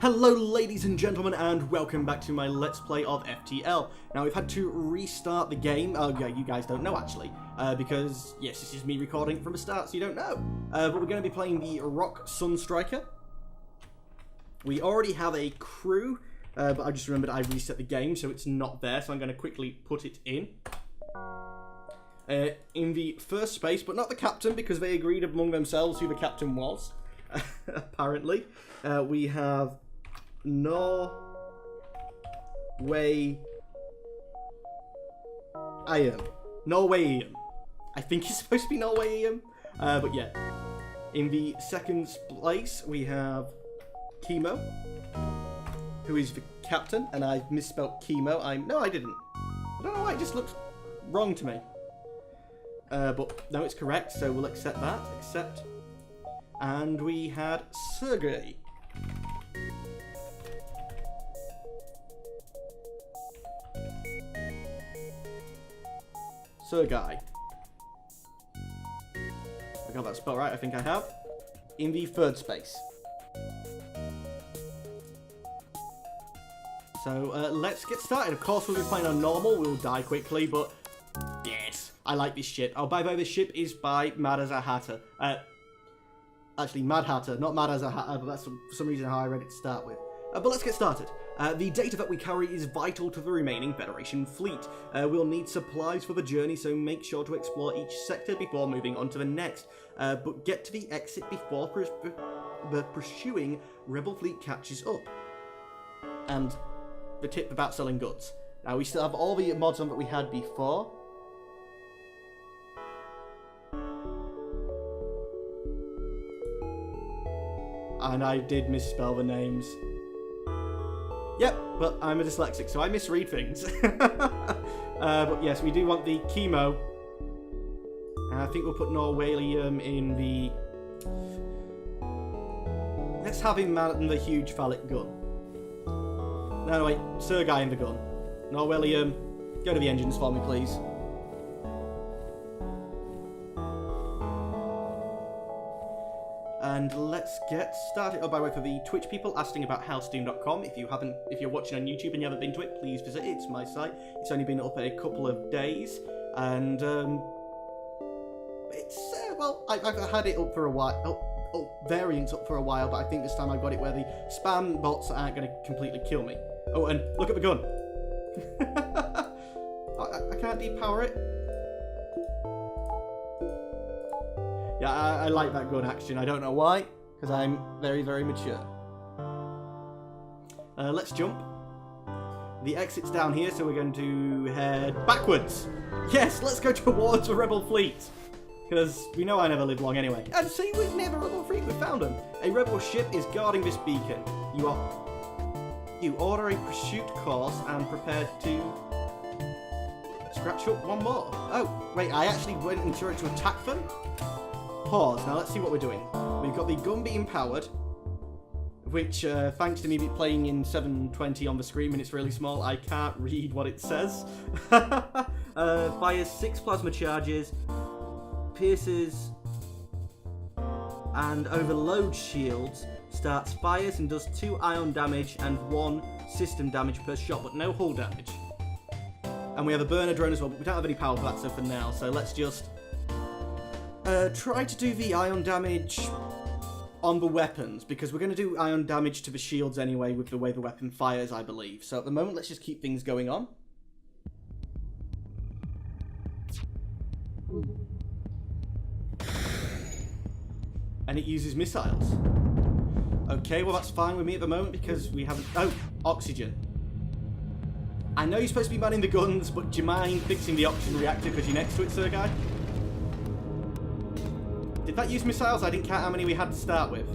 Hello ladies and gentlemen, and welcome back to my Let's Play of FTL. Now we've had to restart the game. Oh yeah, you guys don't know actually, because yes, this is me recording from the start, so you don't know. But we're going to be playing the Rock Sunstriker. We already have a crew, but I just remembered I reset the game, so it's not there, so I'm going to quickly put it in. In the first space, but not the captain, because they agreed among themselves who the captain was, apparently. We have Norway Ian. I think it's supposed to be Norway Ian. But yeah. In the second place, we have Chemo, who is the captain, and I misspelled chemo. No, I didn't. I don't know why, it just looks wrong to me. But no, it's correct, so we'll accept that. Accept. And we had Sergey. Sergey. I got that spell right, I think I have. In the third space. So, let's get started. Of course, we'll be playing on normal. We'll die quickly, but yes, I like this ship. Oh, by the way, this ship is by Mad as a Hatter. Actually, Mad Hatter, not Mad as a Hatter, but that's for some reason how I read it to start with. But let's get started. The data that we carry is vital to the remaining Federation fleet. We'll need supplies for the journey, so make sure to explore each sector before moving on to the next. But get to the exit before the pursuing Rebel fleet catches up. And the tip about selling goods. Now, we still have all the mods on that we had before. And I did misspell the names. Yep, but I'm a dyslexic, so I misread things. But yes, we do want the chemo. And I think we'll put Norwalium in the... Let's have him man the huge phallic gun. No, wait, Sergey in the gun. Norwalium, go to the engines for me, please. And let's get started. Oh, by the way, for the Twitch people asking about housedoom.com, if you're watching on YouTube and you haven't been to it, please visit it. It's my site. It's only been up a couple of days, and it's well, I've had it up for a while. Variants up for a while, but I think this time I've got it where the spam bots aren't going to completely kill me. Oh, and look at the gun. I can't depower it. Yeah, I like that gun action. I don't know why, because I'm very, very mature. Let's jump. The exit's down here, so we're going to head backwards. Yes, let's go towards the Rebel fleet. Because we know I never live long anyway. And see, we've never Rebel fleet, we found them. A Rebel ship is guarding this beacon. You order a pursuit course and prepare to scratch up one more. Oh, wait, I actually went and tried to attack them? Pause. Now let's see what we're doing. We've got the gun being powered, which, thanks to me playing in 720 on the screen when it's really small, I can't read what it says. Fires 6 plasma charges, pierces and overloads shields, starts fires and does 2 ion damage and 1 system damage per shot, but no hull damage. And we have a burner drone as well, but we don't have any power for that, so for now, so let's just try to do the ion damage on the weapons, because we're going to do ion damage to the shields anyway with the way the weapon fires, I believe. So at the moment, let's just keep things going on. And it uses missiles. Okay, well that's fine with me at the moment because we haven't... Oh, oxygen. I know you're supposed to be manning the guns, but do you mind fixing the oxygen reactor because you're next to it, Sergey? Did that use missiles? I didn't count how many we had to start with.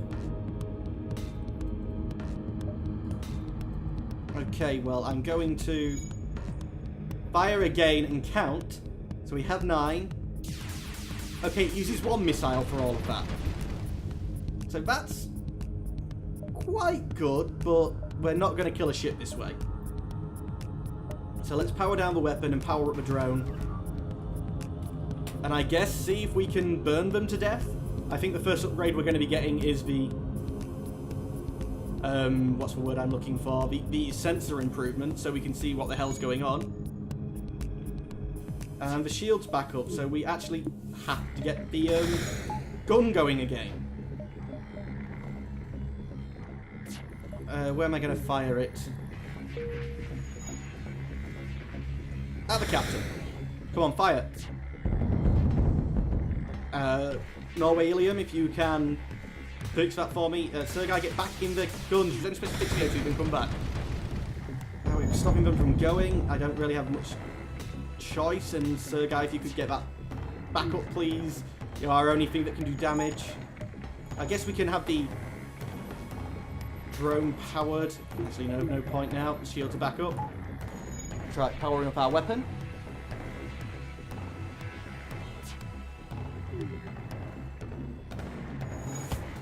Okay, well, I'm going to fire again and count. So we have 9. Okay, it uses 1 missile for all of that. So that's quite good, but we're not going to kill a ship this way. So let's power down the weapon and power up the drone. And I guess see if we can burn them to death. I think the first upgrade we're going to be getting is the what's the word I'm looking for? The sensor improvement, so we can see what the hell's going on. And the shield's back up, so we actually have to get the gun going again. Where am I going to fire it? At the captain. Come on, fire. Norwalium, if you can fix that for me. Sergei, get back in the guns. You're only supposed to fix me so you can come back. We're stopping them from going. I don't really have much choice, and Sergei, if you could get that back up, please. You're our only thing that can do damage. I guess we can have the drone powered. Actually, no point now. The shield to back up. Try powering up our weapon.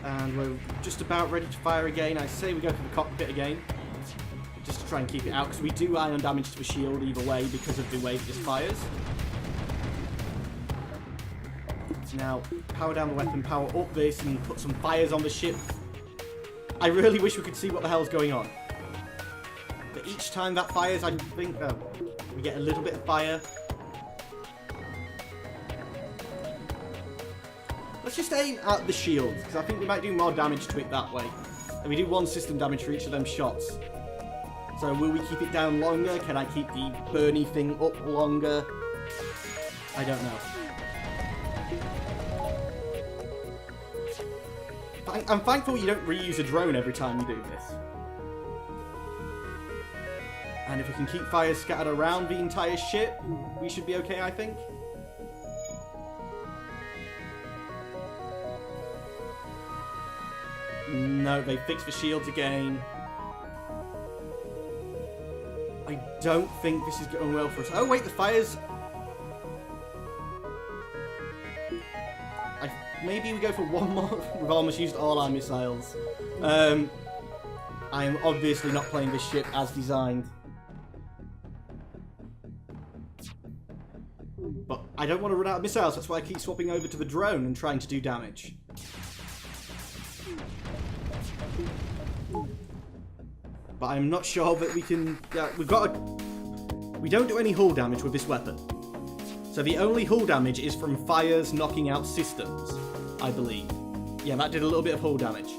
And we're just about ready to fire again. I say we go for the cockpit again, just to try and keep it out, because we do ion damage to the shield either way because of the way this fires. Now, power down the weapon, power up this, and put some fires on the ship. I really wish we could see what the hell's going on. But each time that fires, I think, we get a little bit of fire. Let's just aim at the shield, because I think we might do more damage to it that way. And we do 1 system damage for each of them shots. So will we keep it down longer? Can I keep the burny thing up longer? I don't know. I'm thankful you don't reuse a drone every time you do this. And if we can keep fires scattered around the entire ship, we should be okay, I think. No, they fixed the shields again. I don't think this is going well for us. Oh wait, the fires... Maybe we go for one more. We've almost used all our missiles. I am obviously not playing this ship as designed. But I don't want to run out of missiles, that's why I keep swapping over to the drone and trying to do damage. But I'm not sure that we can... we don't do any hull damage with this weapon. So the only hull damage is from fires knocking out systems, I believe. Yeah, that did a little bit of hull damage.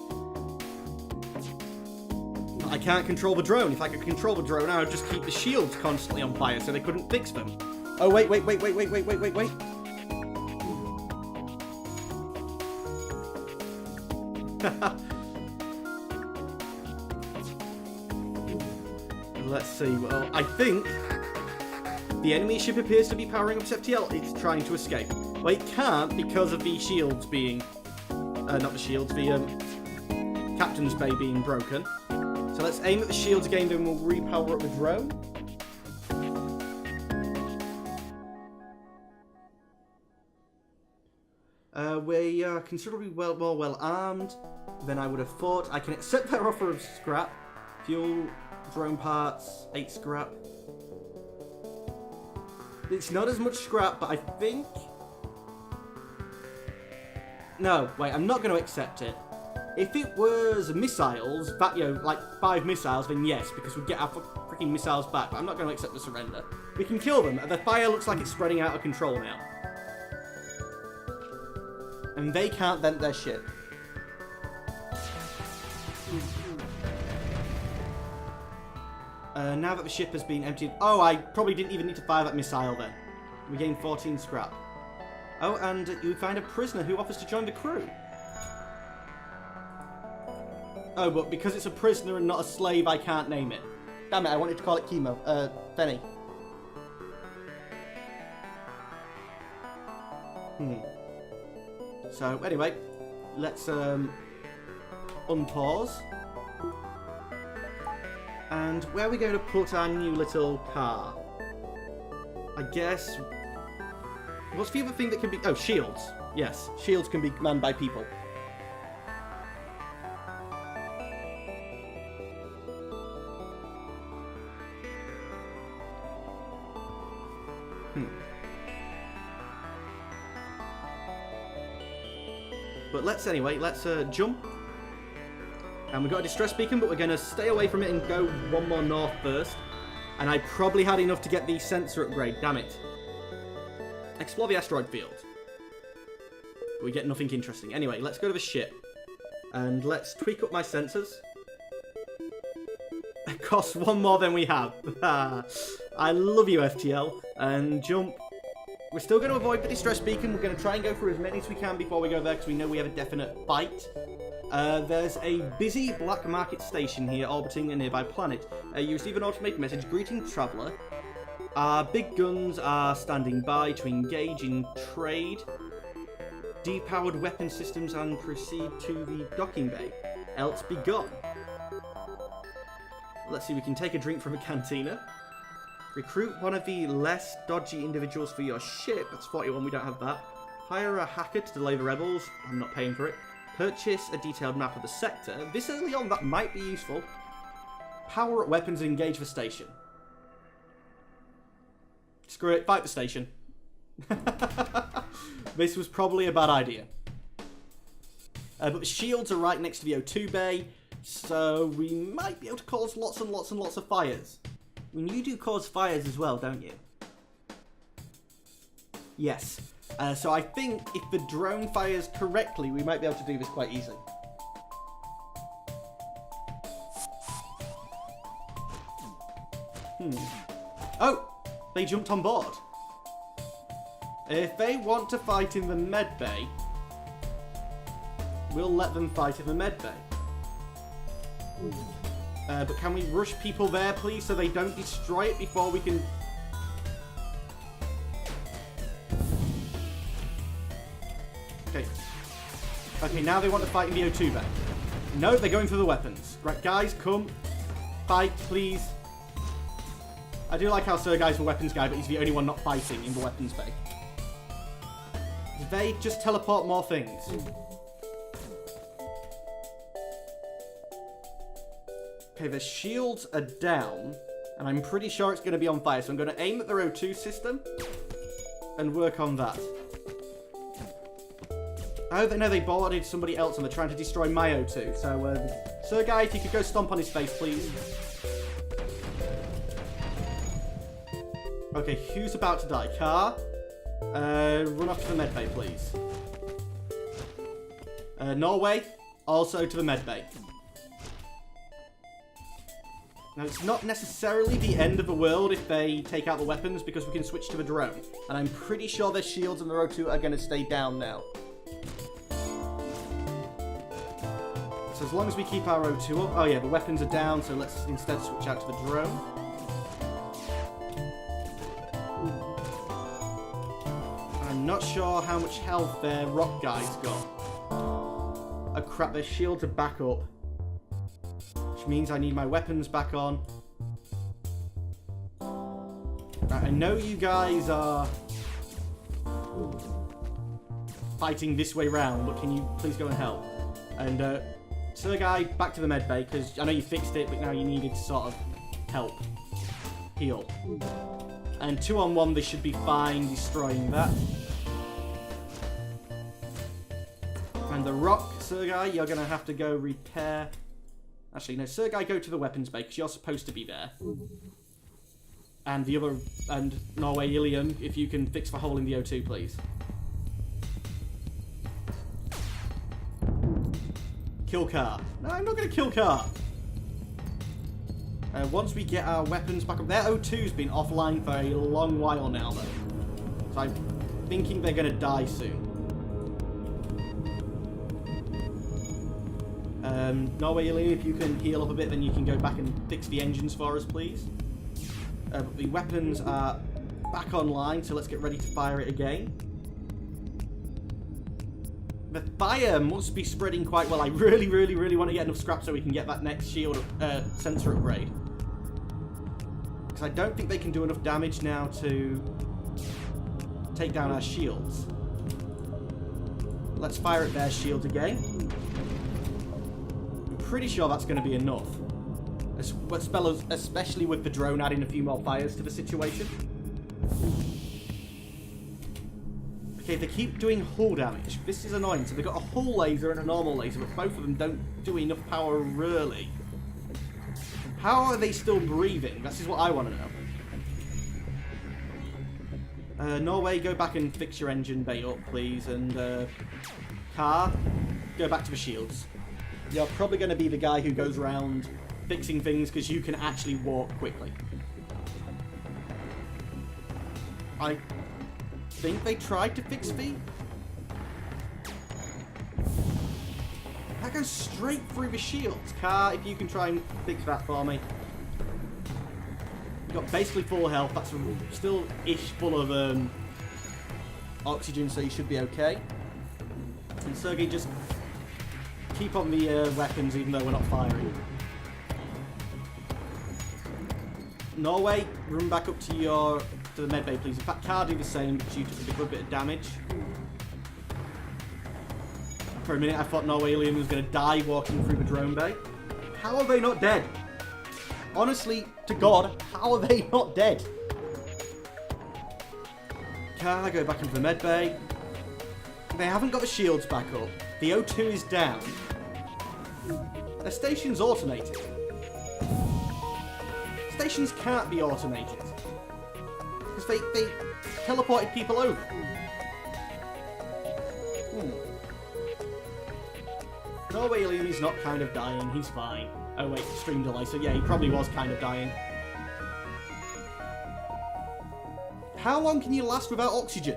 But I can't control the drone. If I could control the drone, I would just keep the shields constantly on fire so they couldn't fix them. Oh, wait. Let's see. Well, I think the enemy ship appears to be powering up its FTL. It's trying to escape. Well, it can't because of the shields being... not the shields, the captain's bay being broken. So let's aim at the shields again, then we'll repower up the drone. We are considerably more well armed than I would have thought. I can accept their offer of scrap. Fuel, drone parts, 8 scrap. It's not as much scrap, but I think... No, wait, I'm not going to accept it. If it was missiles, that, you know, like 5 missiles, then yes, because we'd get our freaking missiles back, but I'm not going to accept the surrender. We can kill them. The fire looks like it's spreading out of control now. And they can't vent their ship. Now that the ship has been emptied... Oh, I probably didn't even need to fire that missile then. We gained 14 scrap. Oh, and you find a prisoner who offers to join the crew. Oh, but because it's a prisoner and not a slave, I can't name it. Damn it, I wanted to call it Chemo. Fenny. So, anyway, let's unpause. And where are we going to put our new little car? I guess... What's the other thing that can be... Oh, shields. Yes, shields can be manned by people. But let's, anyway, let's jump. And we've got a distress beacon, but we're going to stay away from it and go one more north first. And I probably had enough to get the sensor upgrade, damn it. Explore the asteroid field. But we get nothing interesting. Anyway, let's go to the ship. And let's tweak up my sensors. It costs one more than we have. I love you, FTL. And jump. We're still going to avoid the distress beacon. We're going to try and go through as many as we can before we go there, because we know we have a definite fight. There's a busy black market station here orbiting a nearby planet. You receive an automated message. Greeting, traveller. Our big guns are standing by to engage in trade. Depowered weapon systems and proceed to the docking bay. Else be gone. Let's see, we can take a drink from a cantina. Recruit one of the less dodgy individuals for your ship. That's 41, we don't have that. Hire a hacker to delay the rebels. I'm not paying for it. Purchase a detailed map of the sector. This early on, that might be useful. Power up weapons and engage the station. Screw it, fight the station. This was probably a bad idea. But the shields are right next to the O2 bay, so we might be able to cause lots and lots and lots of fires. I mean, you do cause fires as well, don't you? Yes. So I think if the drone fires correctly, we might be able to do this quite easily. Oh! They jumped on board. If they want to fight in the med bay, we'll let them fight in the med bay. But can we rush people there, please, so they don't destroy it before we can... Okay. Okay, now they want to fight in the O2 bay. No, they're going for the weapons. Right, guys, come. Fight, please. I do like how Sergei's the weapons guy, but he's the only one not fighting in the weapons bay. They just teleport more things. Okay, the shields are down, and I'm pretty sure it's going to be on fire, so I'm going to aim at their O2 system and work on that. Oh, no, they boarded somebody else and they're trying to destroy my O2, so, Sergei, if you could go stomp on his face, please. Okay, who's about to die? Car? Run off to the medbay, please. Norway, also to the medbay. Now, it's not necessarily the end of the world if they take out the weapons, because we can switch to the drone. And I'm pretty sure their shields and their O2 are going to stay down now. So as long as we keep our O2 up... Oh yeah, the weapons are down, so let's instead switch out to the drone. I'm not sure how much health their rock guys got. Oh crap, their shields are back up. Which means I need my weapons back on. Right, I know you guys are fighting this way round, but can you please go and help? And Sergei, back to the medbay, because I know you fixed it, but now you needed to sort of help. Heal. And 2-on-1, they should be fine destroying that. And the rock, Sergei, you're going to have to go repair... Actually, no, Sergei, go to the weapons bay, because you're supposed to be there. And the other... And Norway, Ilium, if you can fix the hole in the O2, please. Kill car. No, I'm not going to kill car. Once we get our weapons back up... Their O2's been offline for a long while now, though. So I'm thinking they're going to die soon. Norway, Ilium, if you can heal up a bit, then you can go back and fix the engines for us, please. But the weapons are back online, so let's get ready to fire it again. The fire must be spreading quite well. I really, really, really want to get enough scrap so we can get that next shield sensor upgrade. Because I don't think they can do enough damage now to take down our shields. Let's fire at their shields again. I'm pretty sure that's going to be enough. Especially with the drone adding a few more fires to the situation. Okay, they keep doing hull damage. This is annoying. So they've got a hull laser and a normal laser, but both of them don't do enough power, really. How are they still breathing? This is what I want to know. Norway, go back and fix your engine bay up, please. And, Car, go back to the shields. You're probably going to be the guy who goes around fixing things because you can actually walk quickly. I think they tried to fix V. That goes straight through the shields. Car, if you can try and fix that for me. You've got basically full health. That's still ish full of oxygen, so you should be okay. And Sergey, just keep on the weapons even though we're not firing. Norway, run back up to the medbay, please. In fact, Car, do the same because you took a good bit of damage. For a minute, I thought Norway Alien was going to die walking through the drone bay. How are they not dead? Honestly, to God, how are they not dead? Car, go back into the medbay. They haven't got the shields back up. The O2 is down. Their station's automated. Stations can't be automated. Because they teleported people over. Norway Alien is not kind of dying, he's fine. Oh wait, stream delay, so yeah, he probably was kind of dying. How long can you last without oxygen?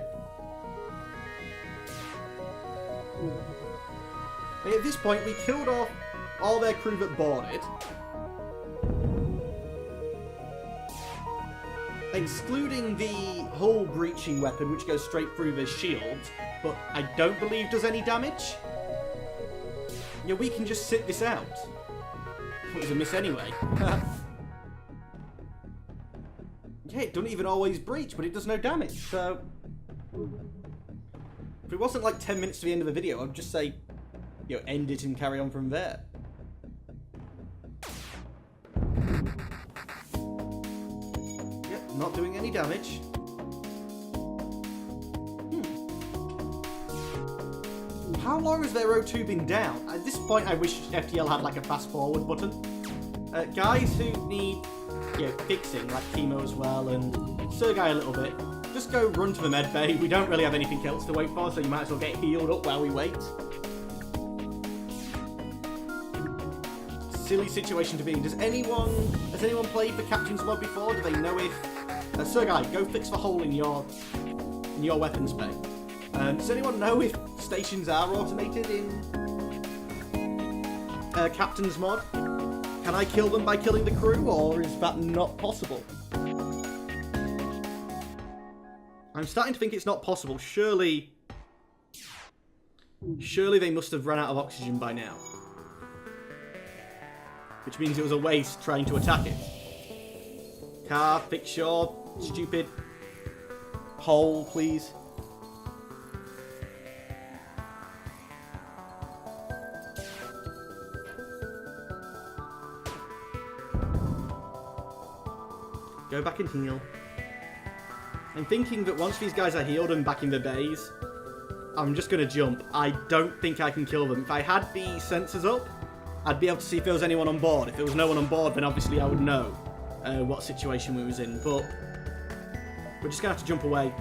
At this point, we killed off all their crew that boarded. Excluding the hull breaching weapon, which goes straight through the shield, but I don't believe does any damage. Yeah, we can just sit this out. It was a miss anyway. Yeah, it doesn't even always breach, but it does no damage, so... If it wasn't like 10 minutes to the end of the video, I'd just say, you know, end it and carry on from there. Yep, not doing any damage. How long has their O2 been down? At this point, I wish FTL had like a fast forward button. Guys who need, you know, fixing, like Chemo as well, and Sergey a little bit, just go run to the med bay. We don't really have anything else to wait for, so you might as well get healed up while we wait. Silly situation to be in. Has anyone played the Captain's Mod before? Do they know if... Sergey, go fix the hole in your weapons bay. Does anyone know if stations are automated in Captain's Mod? Can I kill them by killing the crew, or is that not possible? I'm starting to think it's not possible. Surely they must have run out of oxygen by now. Which means it was a waste trying to attack it. Car, fix your stupid hole, please. Go back and heal. I'm thinking that once these guys are healed and back in their bays, I'm just going to jump. I don't think I can kill them. If I had the sensors up, I'd be able to see if there was anyone on board. If there was no one on board, then obviously I would know what situation we was in. But we're just going to have to jump away.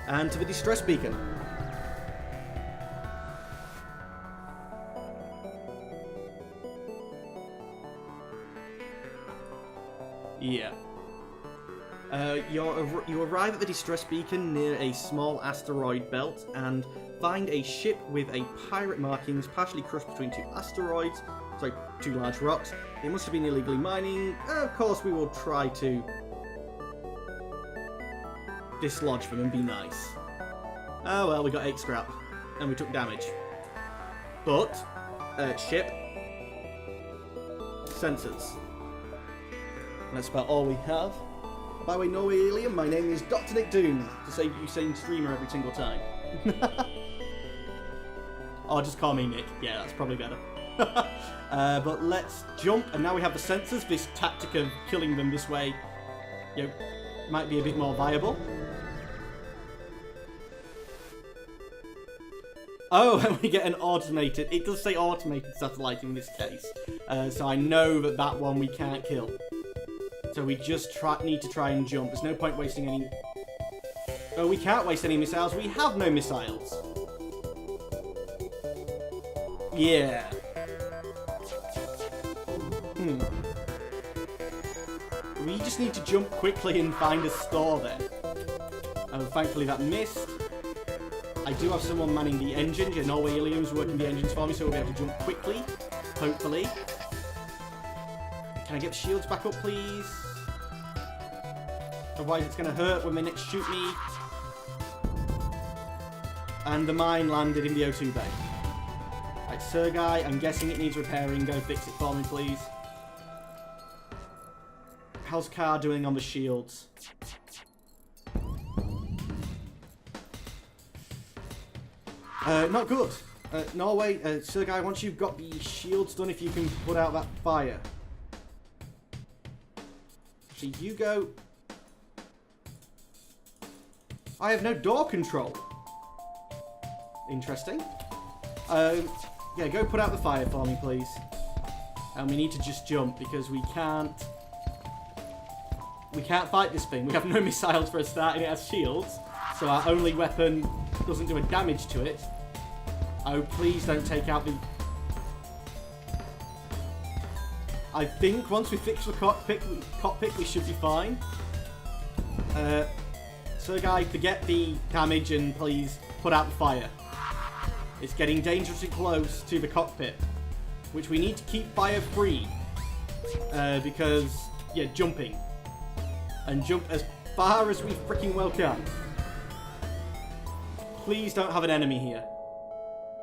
And to the distress beacon. Yeah. You arrive at the distress beacon near a small asteroid belt and find a ship with a pirate markings partially crushed between two asteroids. Sorry, two large rocks. They must have been illegally mining. Of course, we will try to dislodge them and be nice. Oh well, we got 8 scrap and we took damage. But, ship, sensors. That's about all we have. By the way, Norway Alien, my name is Dr. Nick Doom, to save you saying streamer every single time. Or just call me Nick. Yeah, that's probably better. But let's jump, and now we have the sensors. This tactic of killing them this way, you know, might be a bit more viable. Oh, and we get an automated. It does say automated satellite in this case. So I know that that one we can't kill. So we just need to try and jump. There's no point wasting any... Oh, we can't waste any missiles. We have no missiles. Yeah. We just need to jump quickly and find a store then. Oh, thankfully that missed. I do have someone manning the engines. Yeah, Norway Ilium's working the engines for me, so we'll be able to jump quickly. Hopefully. Can I get the shields back up, please? Otherwise it's going to hurt when they next shoot me. And the mine landed in the O2 bay. Right, Sergei, I'm guessing it needs repairing. Go fix it for me, please. How's Car doing on the shields? Not good. Norway, Sergei, once you've got the shields done, if you can put out that fire. Actually, you go... I have no door control. Interesting. Yeah, go put out the fire for me, please. And we need to just jump, because we can't fight this thing. We have no missiles for a start, and it has shields. So our only weapon doesn't do a damage to it. Oh, please don't take out the... I think once we fix the cockpit we should be fine. Sergei, forget the damage and please put out the fire. It's getting dangerously close to the cockpit, which we need to keep fire free. Because, yeah, jumping. And jump as far as we freaking well can. Please don't have an enemy here.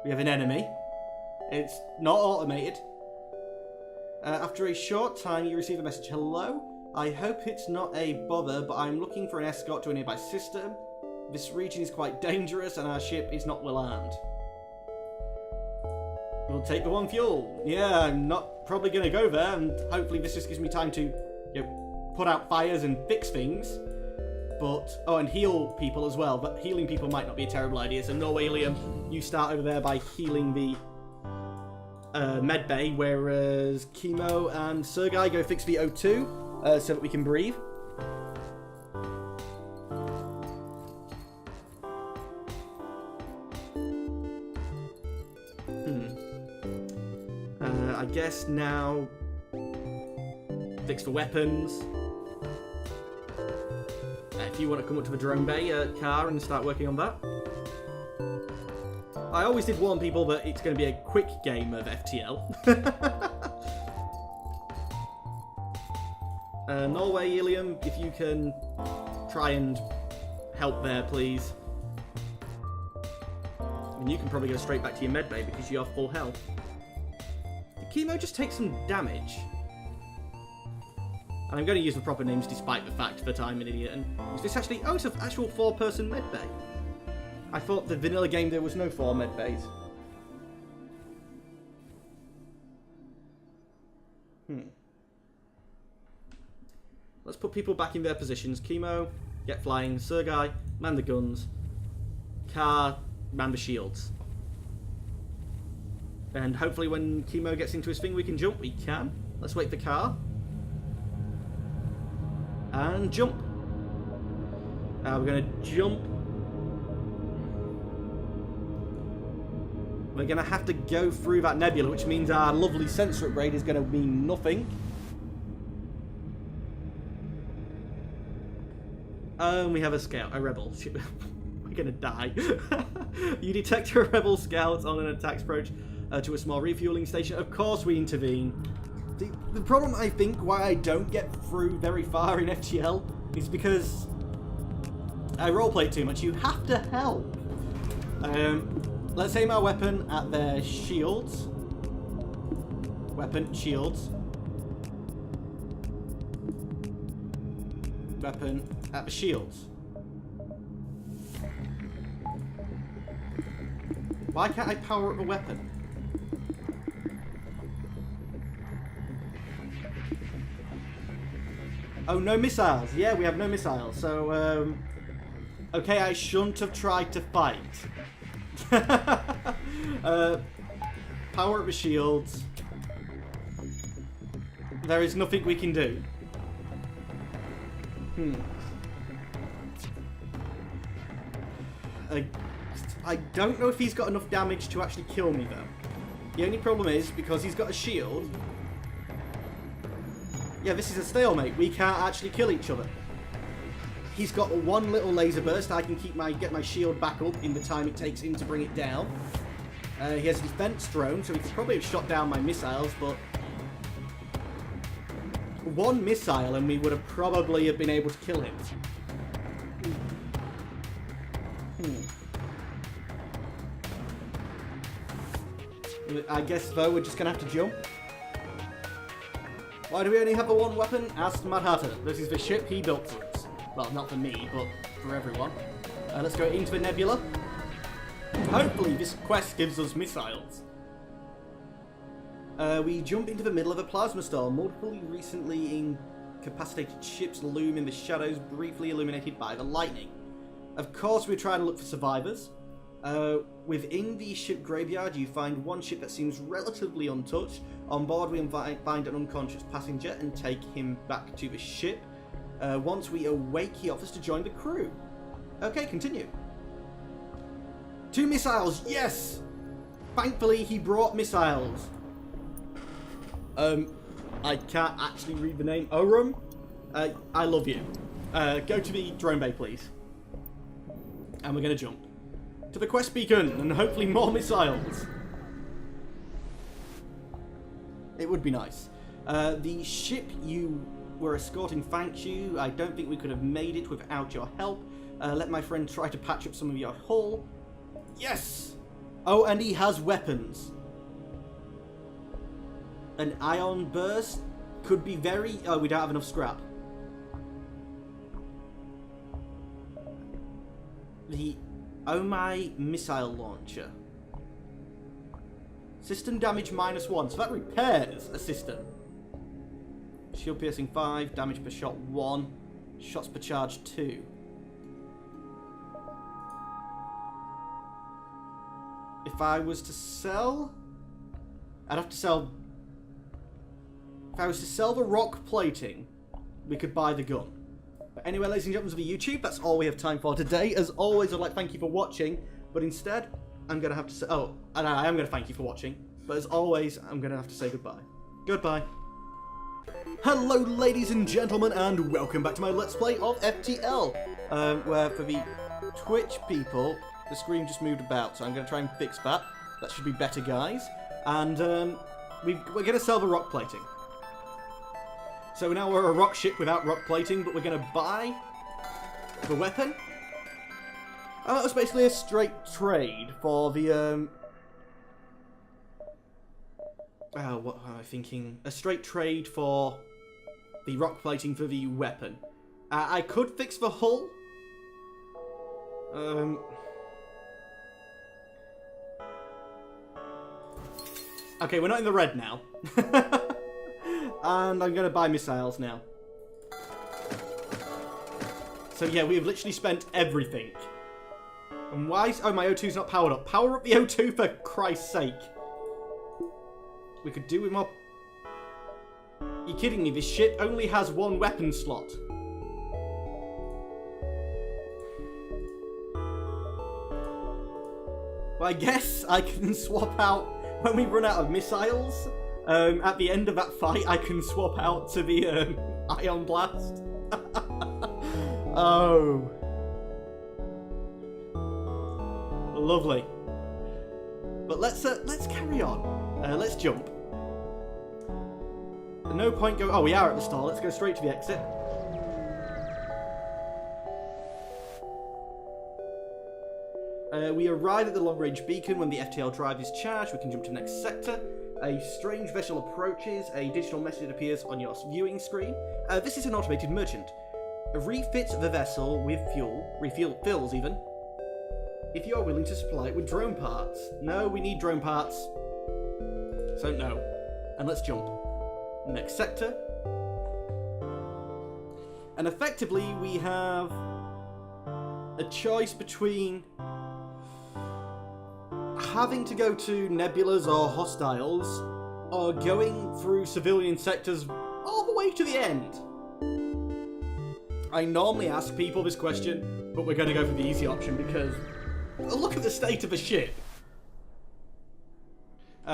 We have an enemy. It's not automated. After a short time, you receive a message. Hello? I hope it's not a bother, but I'm looking for an escort to a nearby system. This region is quite dangerous, and our ship is not well armed. We'll take the one fuel. Yeah, I'm not probably going to go there, and hopefully this just gives me time to, you know, put out fires and fix things. But, oh, and heal people as well. But healing people might not be a terrible idea. So, Norway Ilium, you start over there by healing the med bay, whereas Chemo and Sergei go fix the O2 so that we can breathe. I guess now fix the weapons. If you want to come up to the drone bay car and start working on that. I always did warn people that it's going to be a quick game of FTL. Norway Ilium, if you can try and help there, please. And you can probably go straight back to your medbay because you have full health. Did Chemo just take some damage? And I'm going to use the proper names despite the fact that I'm an idiot. And is this actually... Oh, it's an actual 4-person medbay. I thought the vanilla game there was no 4 medbays. Let's put people back in their positions. Chemo, get flying. Sergei, man the guns. Car, man the shields. And hopefully when Chemo gets into his thing we can jump. We can. Let's wait for Car. And jump. We're going to jump. We're going to have to go through that nebula, which means our lovely sensor upgrade is going to mean nothing. We have a scout, a rebel. We're going to die. You detect a rebel scout on an attack approach to a small refueling station. Of course we intervene. The problem, I think, why I don't get through very far in FTL is because I roleplay too much. You have to help. Let's aim our weapon at their shields. Weapon, shields. Weapon at the shields. Why can't I power up the weapon? Oh, no missiles. Yeah, we have no missiles. So, okay, I shouldn't have tried to fight. Power up the shields. There is nothing we can do. I don't know if he's got enough damage to actually kill me, though. The only problem is, because he's got a shield... Yeah, this is a stalemate. We can't actually kill each other. He's got one little laser burst. I can get my shield back up in the time it takes him to bring it down. He has a defense drone, so he could probably have shot down my missiles, but... One missile and we would have probably been able to kill him. I guess, though, we're just going to have to jump. Why do we only have the one weapon? Asked Mad Hatter. This is the ship he built for us. Well, not for me, but for everyone. Let's go into the nebula. Hopefully this quest gives us missiles. We jump into the middle of a plasma storm. Multiple recently incapacitated ships loom in the shadows, briefly illuminated by the lightning. Of course, we're trying to look for survivors. Within the ship graveyard, you find one ship that seems relatively untouched. On board, we find an unconscious passenger and take him back to the ship. Once we awake, he offers to join the crew. Okay, continue. 2 missiles, yes! Thankfully, he brought missiles. I can't actually read the name. Orum? I love you. Go to the drone bay, please. And we're going to jump to the quest beacon, and hopefully more missiles. It would be nice. The ship you were escorting thanks you. I don't think we could have made it without your help. Let my friend try to patch up some of your hull. Yes! Oh, and he has weapons. An ion burst could be very... Oh, we don't have enough scrap. The Omai missile launcher. System damage -1, so that repairs a system. Shield piercing 5, damage per shot 1, shots per charge 2. If I was to sell... I'd have to sell... If I was to sell the rock plating, we could buy the gun. But anyway, ladies and gentlemen of the YouTube, that's all we have time for today. As always, I'd like to thank you for watching, but instead, I'm going to have to say... Oh, and I am going to thank you for watching, but as always, I'm going to have to say goodbye. Goodbye. Hello, ladies and gentlemen, and welcome back to my Let's Play of FTL, where for the Twitch people, the screen just moved about, so I'm going to try and fix that. That should be better, guys. And we're going to sell the rock plating. So now we're a rock ship without rock plating, but we're going to buy the weapon. And that was basically a straight trade for the... what am I thinking? A straight trade for the rock plating for the weapon. I could fix the hull. Okay, we're not in the red now. And I'm going to buy missiles now. So yeah, we have literally spent everything. And why? Oh, my O2's not powered up. Power up the O2 for Christ's sake. We could do with more... You're kidding me, this ship only has 1 weapon slot. Well, I guess I can swap out... When we run out of missiles, at the end of that fight, I can swap out to the Ion Blast. Oh. Lovely. But let's carry on. Let's jump. No point going... Oh, we are at the stall. Let's go straight to the exit. We arrive at the long-range beacon. When the FTL drive is charged, we can jump to the next sector. A strange vessel approaches. A digital message appears on your viewing screen. This is an automated merchant. Refit the vessel with fuel. Refills even. If you are willing to supply it with drone parts. No, we need drone parts. So no. And let's jump. Next sector. And effectively we have a choice between having to go to nebulas or hostiles, or going through civilian sectors all the way to the end? I normally ask people this question, but we're going to go for the easy option because look at the state of the ship.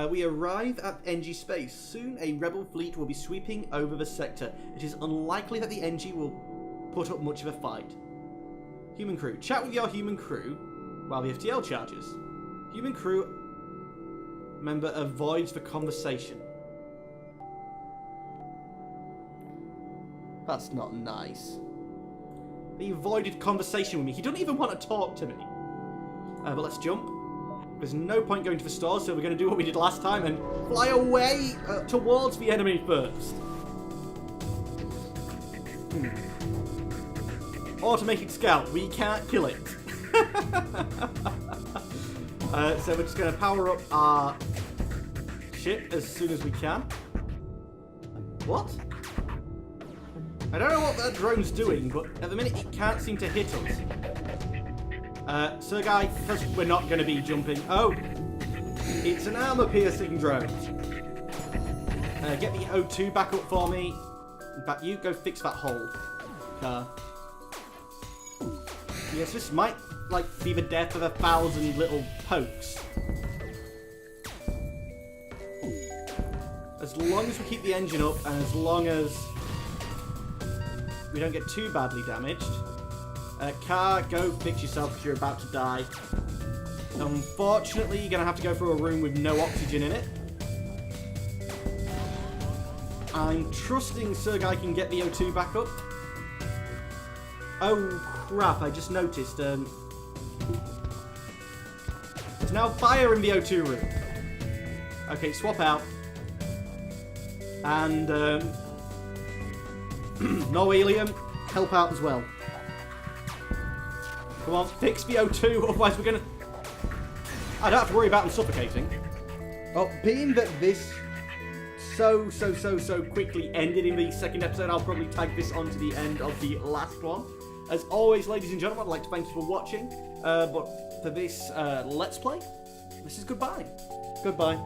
We arrive at NG space. Soon a rebel fleet will be sweeping over the sector. It is unlikely that the NG will put up much of a fight. Human crew. Chat with your human crew while the FTL charges. Human crew member avoids the conversation. That's not nice. He avoided conversation with me. He doesn't even want to talk to me. But let's jump. There's no point going to the stores, so we're going to do what we did last time and fly away towards the enemy first. Automated scout. We can't kill it. So we're just going to power up our ship as soon as we can. What? I don't know what that drone's doing, but at the minute it can't seem to hit us. Sergei, because we're not going to be jumping. Oh, it's an armor-piercing drone. Get the O2 back up for me. In fact, you go fix that hole. Yes, this might like be the death of 1,000 little pokes. As long as we keep the engine up, and as long as we don't get too badly damaged. Car, go fix yourself because you're about to die. Unfortunately, you're going to have to go through a room with no oxygen in it. I'm trusting Sergei can get the O2 back up. Oh crap, I just noticed. There's now fire in the O2 room. Okay, swap out. And Norwelium, help out as well. Come on, fix the O2, otherwise we're gonna... I don't have to worry about them suffocating. Oh, being that this so quickly ended in the second episode, I'll probably tag this on to the end of the last one. As always, ladies and gentlemen, I'd like to thank you for watching. But for this Let's Play, this is goodbye. Goodbye.